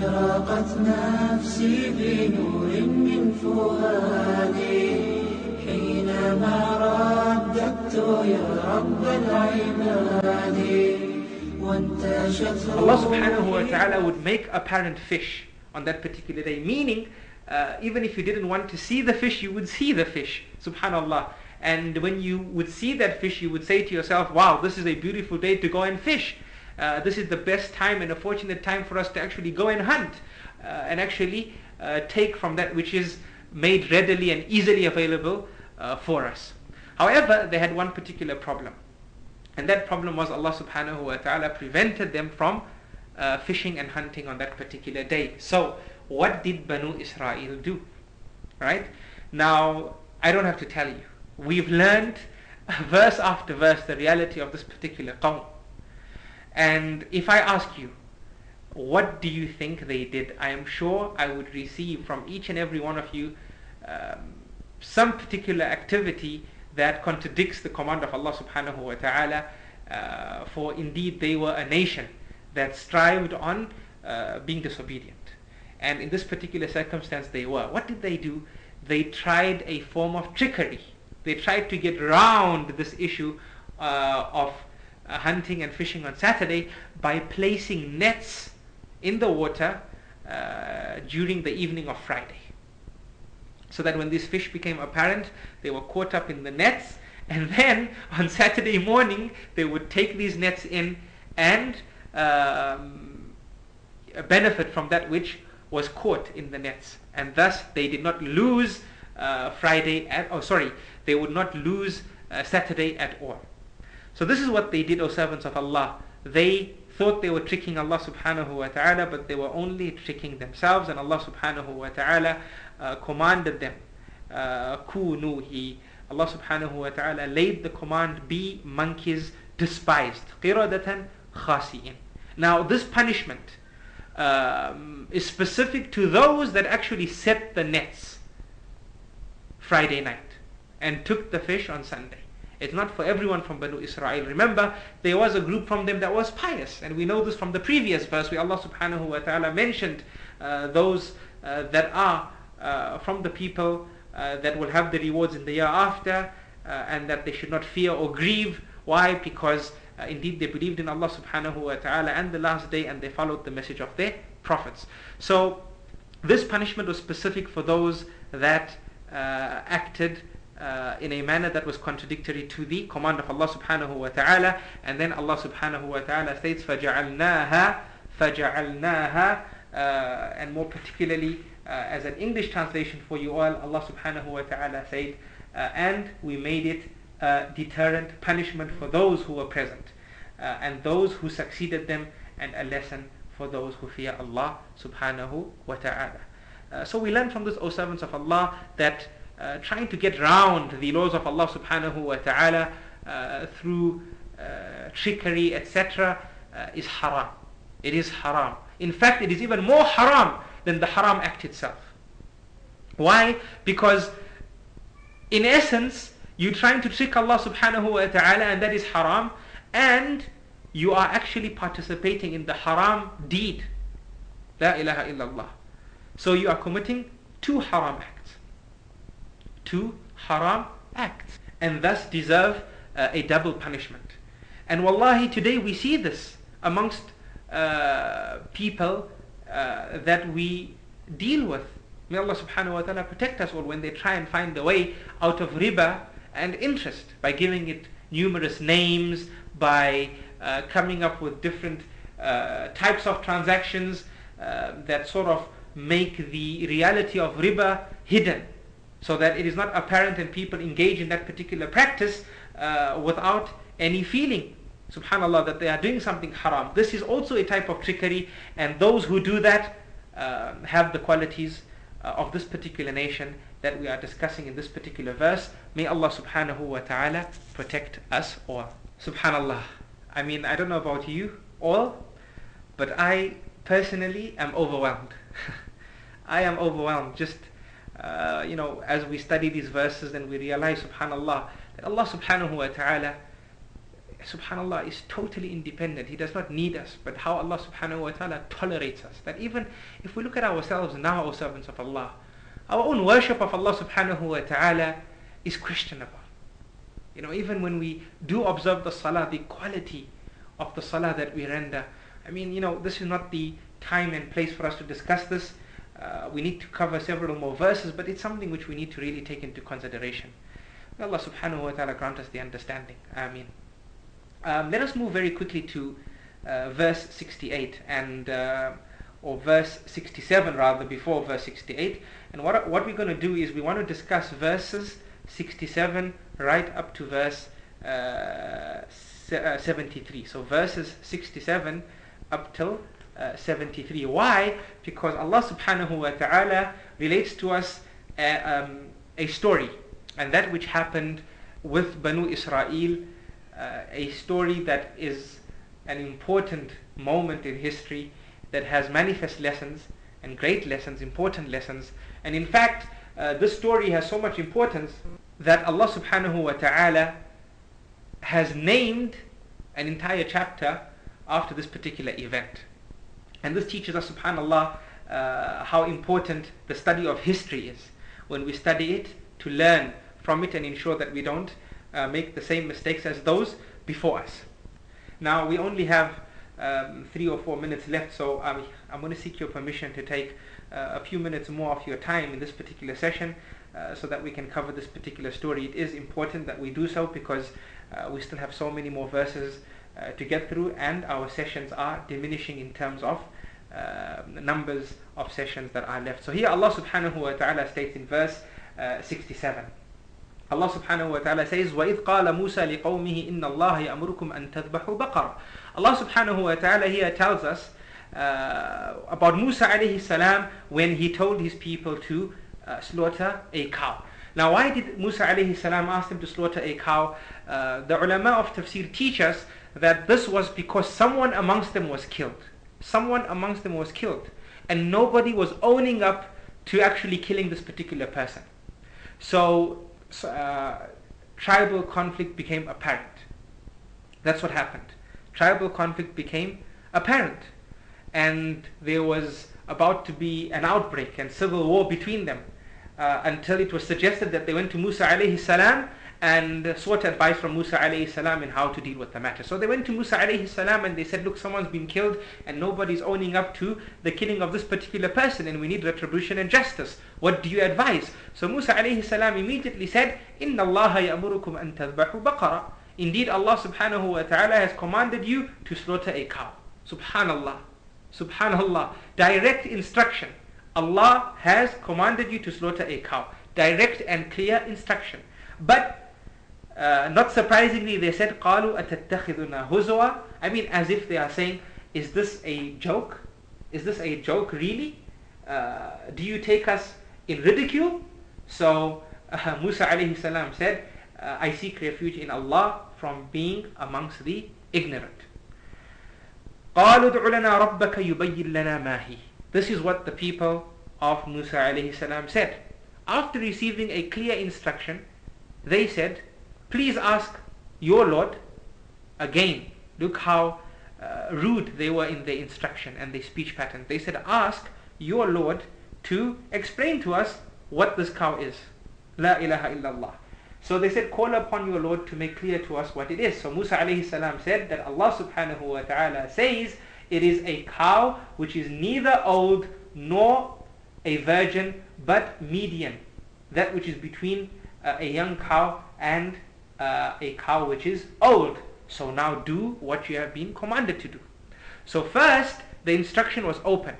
أشرقت نفسي بنور من فؤادي حينما رددت يا رب العباد وانتشت. Allah subhanahu wa ta'ala would make apparent fish on that particular day, meaning even if you didn't want to see the fish, you would see the fish, subhanallah. And when you would see that fish, you would say to yourself, wow, this is a beautiful day to go and fish. This is the best time and a fortunate time for us to actually go and hunt and actually take from that which is made readily and easily available for us. However, they had one particular problem, and that problem was Allah subhanahu wa ta'ala prevented them from fishing and hunting on that particular day. So what did Banu Israel do? Right? Now, I don't have to tell you. We've learned verse after verse the reality of this particular qawm. And if I ask you, what do you think they did? I am sure I would receive from each and every one of you some particular activity that contradicts the command of Allah subhanahu wa ta'ala, for indeed they were a nation that strived on being disobedient. And in this particular circumstance they were. What did they do? They tried a form of trickery. They tried to get around this issue of hunting and fishing on Saturday by placing nets in the water during the evening of Friday. So that when these fish became apparent, they were caught up in the nets, and then on Saturday morning they would take these nets in and benefit from that which was caught in the nets, and thus they did not lose they would not lose Saturday at all. So this is what they did, O servants of Allah. They thought they were tricking Allah subhanahu wa ta'ala, but they were only tricking themselves, and Allah subhanahu wa ta'ala commanded them, kunuhi. Allah subhanahu wa ta'ala laid the command, be monkeys despised, qiradatan khasi'in. Now this punishment is specific to those that actually set the nets Friday night and took the fish on Sunday. It's not for everyone from Banu Israel. Remember, there was a group from them that was pious, and we know this from the previous verse where Allah subhanahu wa ta'ala mentioned those that are from the people that will have the rewards in the year after, and that they should not fear or grieve. Why? Because indeed they believed in Allah subhanahu wa ta'ala and the last day, and they followed the message of their prophets. So this punishment was specific for those that acted in a manner that was contradictory to the command of Allah subhanahu wa ta'ala. And then Allah subhanahu wa ta'ala states فَجَعَلْنَاهَا and more particularly as an English translation for you all, Allah subhanahu wa ta'ala said, and we made it a deterrent punishment for those who were present, and those who succeeded them, and a lesson for those who fear Allah subhanahu wa ta'ala. So we learn from this, O servants of Allah, that trying to get round the laws of Allah subhanahu wa ta'ala through trickery, etc., is haram. It is haram. In fact, it is even more haram than the haram act itself. Why? Because in essence, you're trying to trick Allah subhanahu wa ta'ala, and that is haram, and you are actually participating in the haram deed. La ilaha illallah. So you are committing two haram acts. Two haram acts, and thus deserve a double punishment. And wallahi, today we see this amongst people that we deal with. May Allah subhanahu wa ta'ala protect us all when they try and find a way out of riba and interest by giving it numerous names, by coming up with different types of transactions that sort of make the reality of riba hidden, so that it is not apparent and people engage in that particular practice without any feeling, subhanallah, that they are doing something haram. This is also a type of trickery, and those who do that have the qualities of this particular nation that we are discussing in this particular verse. May Allah subhanahu wa ta'ala protect us all. Subhanallah. I mean, I don't know about you all, but I personally am overwhelmed. I am overwhelmed. Just as we study these verses, and we realize, subhanallah, that Allah subhanahu wa ta'ala subhanallah, is totally independent. He does not need us. But how Allah subhanahu wa ta'ala tolerates us. That even if we look at ourselves now, O servants of Allah, our own worship of Allah subhanahu wa ta'ala is questionable. Even when we do observe the salah, the quality of the salah that we render. I mean, this is not the time and place for us to discuss this. We need to cover several more verses, but it's something which we need to really take into consideration. May Allah subhanahu wa ta'ala grant us the understanding. Ameen. Let us move very quickly to verse 68 or verse 67 rather, before verse 68. And what we're going to do is we want to discuss verses 67 right up to verse 73. So verses 67 up till 73. Why? Because Allah subhanahu wa ta'ala relates to us a story, and that which happened with Banu Israel, a story that is an important moment in history that has manifest lessons and great lessons, important lessons. And in fact, this story has so much importance that Allah subhanahu wa ta'ala has named an entire chapter after this particular event. And this teaches us, subhanallah, how important the study of history is. When we study it, to learn from it and ensure that we don't make the same mistakes as those before us. Now, we only have 3 or 4 minutes left, so I'm going to seek your permission to take a few minutes more of your time in this particular session so that we can cover this particular story. It is important that we do so because we still have so many more verses to get through, and our sessions are diminishing in terms of the numbers of sessions that are left. So here Allah subhanahu wa ta'ala states in verse 67. Allah subhanahu wa ta'ala says, وَإِذْ قَالَ مُوسَى لِقَوْمِهِ إِنَّ اللَّهَ يَأْمُرُكُمْ أَن تَذْبَحُوا بَقَرَةً. Allah subhanahu wa ta'ala here tells us about Musa alayhi salam when he told his people to slaughter a cow. Now, why did Musa alayhi salam ask them to slaughter a cow? The ulama of tafsir teach us that this was because someone amongst them was killed. Someone amongst them was killed, and nobody was owning up to actually killing this particular person. So tribal conflict became apparent. That's what happened. Tribal conflict became apparent, and there was about to be an outbreak and civil war between them until it was suggested that they went to Musa alayhi salam and sought advice from Musa alayhi salam in how to deal with the matter. So they went to Musa alayhi salam and they said, look, someone's been killed and nobody's owning up to the killing of this particular person, and we need retribution and justice. What do you advise? So Musa alayhi salam immediately said, إِنَّ اللَّهَ يَأْمُرُكُمْ أَن تَذْبَحُوا بَقَرَةً. Indeed, Allah subhanahu wa ta'ala has commanded you to slaughter a cow. Subhanallah. Subhanallah. Direct instruction. Allah has commanded you to slaughter a cow. Direct and clear instruction. But not surprisingly, they said, قَالُوا أَتَتَّخِذُنَا هُزُوًا. I mean, as if they are saying, is this a joke? Is this a joke really? Do you take us in ridicule? So Musa alayhi salam said, I seek refuge in Allah from being amongst the ignorant. قَالُوا ادْعُ لَنَا رَبَّكَ يُبَيِّن لَنَا مَا هِي. This is what the people of Musa alayhi salam said. After receiving a clear instruction, they said, please ask your Lord again. Look how rude they were in their instruction and their speech pattern. They said, ask your Lord to explain to us what this cow is. La ilaha illallah. So they said, call upon your Lord to make clear to us what it is. So Musa alayhi salam said that Allah subhanahu wa ta'ala says, it is a cow which is neither old nor a virgin, but median. That which is between a young cow and a cow which is old. So now do what you have been commanded to do. So first, the instruction was open.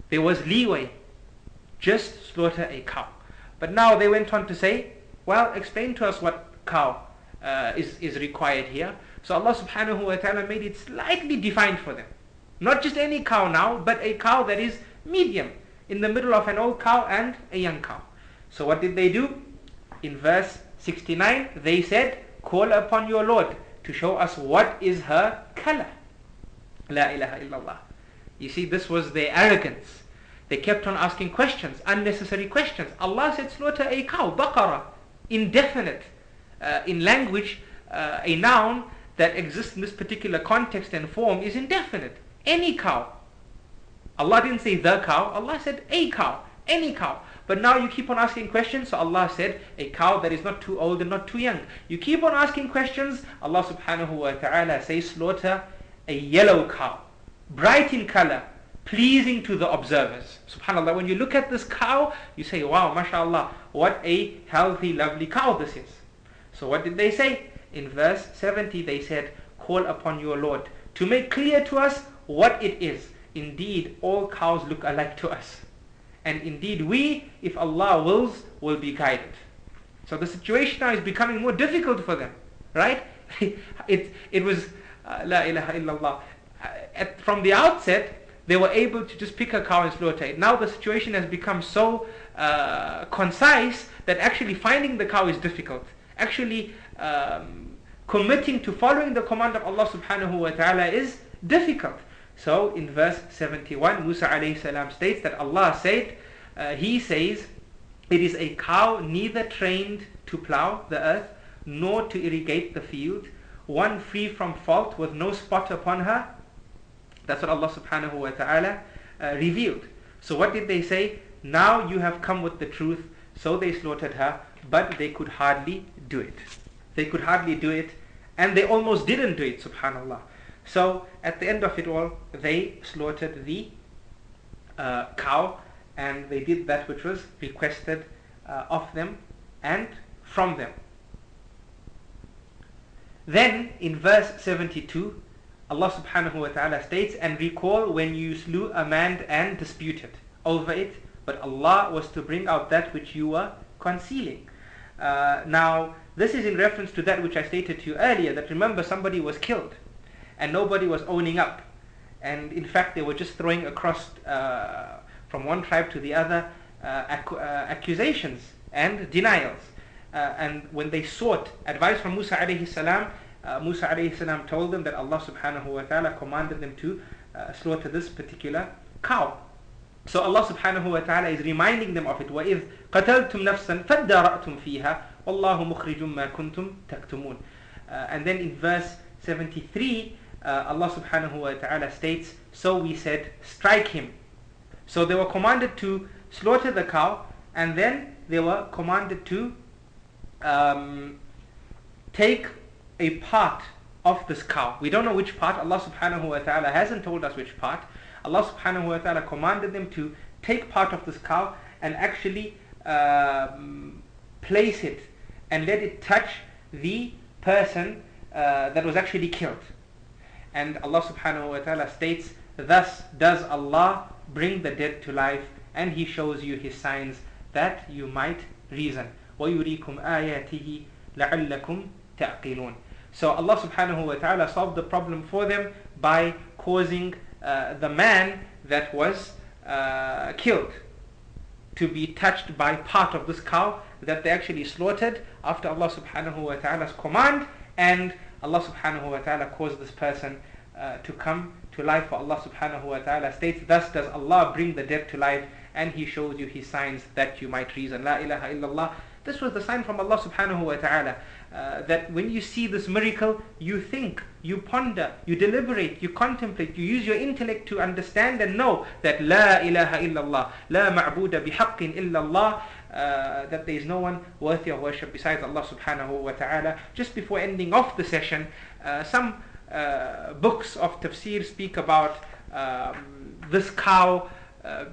There was leeway. Just slaughter a cow. But now they went on to say, well, explain to us what cow is required here. So Allah subhanahu wa ta'ala made it slightly defined for them. Not just any cow now, but a cow that is medium, in the middle of an old cow and a young cow. So what did they do? In verse 69, they said, call upon your Lord to show us what is her color. La ilaha illallah. You see, this was their arrogance. They kept on asking questions, unnecessary questions. Allah said, slaughter a cow, baqarah, indefinite. In language, a noun that exists in this particular context and form is indefinite. Any cow. Allah didn't say the cow, Allah said a cow, any cow. But now you keep on asking questions, so Allah said a cow that is not too old and not too young. You keep on asking questions, Allah subhanahu wa ta'ala says slaughter a yellow cow, bright in color, pleasing to the observers. SubhanAllah, when you look at this cow, you say, wow, mashallah, what a healthy, lovely cow this is. So what did they say? In verse 70 they said, call upon your Lord to make clear to us what it is. Indeed, all cows look alike to us. And indeed we, if Allah wills, will be guided. So the situation now is becoming more difficult for them, right? It was, la ilaha illallah. From the outset, they were able to just pick a cow and slaughter it. Now the situation has become so concise that actually finding the cow is difficult. Actually committing to following the command of Allah subhanahu wa ta'ala is difficult. So in verse 71, Musa alayhi salam states that Allah said, He says, it is a cow neither trained to plow the earth nor to irrigate the field, one free from fault with no spot upon her. That's what Allah subhanahu wa ta'ala revealed. So what did they say? Now you have come with the truth. So they slaughtered her, but they could hardly do it. They could hardly do it, and they almost didn't do it, subhanallah. So at the end of it all, they slaughtered the cow, and they did that which was requested of them and from them. Then in verse 72, Allah subhanahu wa ta'ala states, and recall when you slew a man and disputed over it, but Allah was to bring out that which you were concealing. Now this is in reference to that which I stated to you earlier, that remember somebody was killed and nobody was owning up, and in fact they were just throwing across from one tribe to the other accusations and denials, and when they sought advice from Musa alayhi salam, Musa alayhi salam told them that Allah subhanahu wa ta'ala commanded them to slaughter this particular cow. So Allah subhanahu wa ta'ala is reminding them of it. وَإِذْ قَتَلْتُمْ نَفْسًا فَادَّارَأْتُمْ فِيهَا وَاللَّهُ مُخْرِجٌ مَا كُنْتُمْ تَكْتُمُونَ. And then in verse 73, Allah subhanahu wa ta'ala states, so we said, strike him. So they were commanded to slaughter the cow, and then they were commanded to take a part of this cow. We don't know which part. Allah subhanahu wa ta'ala hasn't told us which part. Allah subhanahu wa ta'ala commanded them to take part of this cow and actually place it and let it touch the person that was actually killed. And Allah subhanahu wa ta'ala states, thus does Allah bring the dead to life, and He shows you His signs that you might reason. وَيُرِيكُمْ آيَاتِهِ لَعَلَّكُمْ تَعْقِلُونَ. So Allah subhanahu wa ta'ala solved the problem for them by causing the man that was killed to be touched by part of this cow that they actually slaughtered after Allah subhanahu wa ta'ala's command, and Allah subhanahu wa ta'ala caused this person to come to life. For Allah subhanahu wa ta'ala states, thus does Allah bring the dead to life, and He shows you His signs that you might reason. La ilaha illallah. This was the sign from Allah subhanahu wa ta'ala, that when you see this miracle, you think, you ponder, you deliberate, you contemplate, you use your intellect to understand and know that La ilaha illallah, La ma'buda bihaqqin illallah, that there is no one worthy of worship besides Allah subhanahu wa ta'ala. Just before ending off the session, some books of Tafsir speak about this cow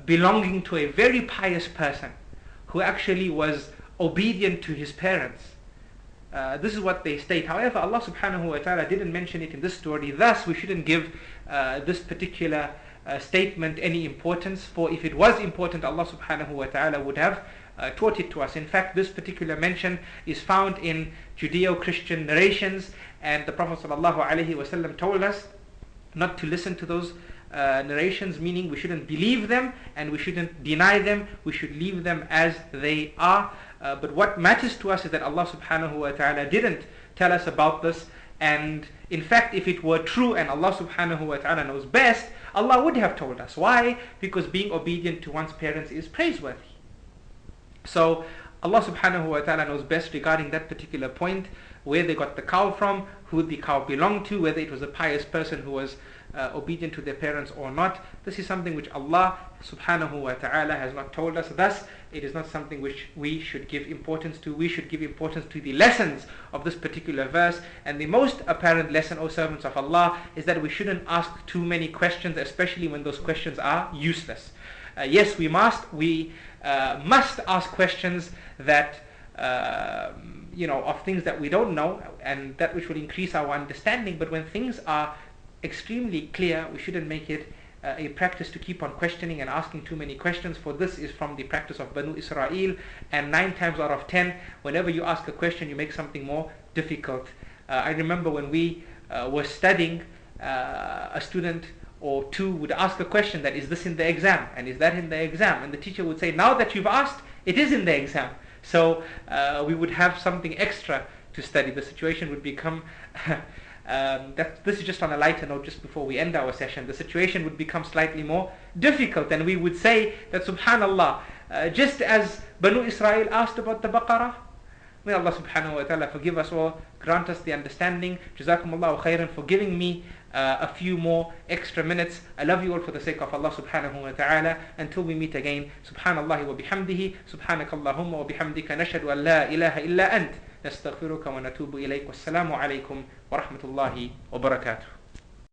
belonging to a very pious person who actually was obedient to his parents. This is what they state. However, Allah subhanahu wa ta'ala didn't mention it in this story. Thus, we shouldn't give this particular statement any importance, for if it was important, Allah subhanahu wa ta'ala would have taught it to us. In fact, this particular mention is found in Judeo-Christian narrations, and the Prophet sallallahu alaihi wasallam told us not to listen to those narrations, meaning we shouldn't believe them and we shouldn't deny them. We should leave them as they are. But what matters to us is that Allah subhanahu wa ta'ala didn't tell us about this, and in fact if it were true and Allah subhanahu wa ta'ala knows best, Allah would have told us. Why? Because being obedient to one's parents is praiseworthy. So Allah subhanahu wa ta'ala knows best regarding that particular point. where they got the cow from, who the cow belonged to, whether it was a pious person who was obedient to their parents or not. This is something which Allah subhanahu wa ta'ala has not told us. Thus, it is not something which we should give importance to. We should give importance to the lessons of this particular verse. And the most apparent lesson, O servants of Allah, is that we shouldn't ask too many questions, especially when those questions are useless. Yes, we must ask questions that of things that we don't know, and that which will increase our understanding. But when things are extremely clear, we shouldn't make it a practice to keep on questioning and asking too many questions, for this is from the practice of Banu Israel, and 9 times out of 10, whenever you ask a question, you make something more difficult. I remember when we were studying, a student or two would ask a question that, is this in the exam, and is that in the exam, and the teacher would say, now that you've asked, it is in the exam. So we would have something extra to study. The situation would become this is just on a lighter note, just before we end our session. The situation would become slightly more difficult, and we would say that, subhanallah, just as Banu Israel asked about the Baqarah, may Allah subhanahu wa ta'ala forgive us all, grant us the understanding. Jazakumullahu khairan for giving me a few more extra minutes. I love you all for the sake of Allah subhanahu wa ta'ala. Until we meet again, subhanallahi wa bihamdihi, subhanakallahumma wa bihamdika, nashhadu an la ilaha illa ant, nastaghfiruka wa natubu ilayk. Wassalamu alaykum wa rahmatullahi wa barakatuh.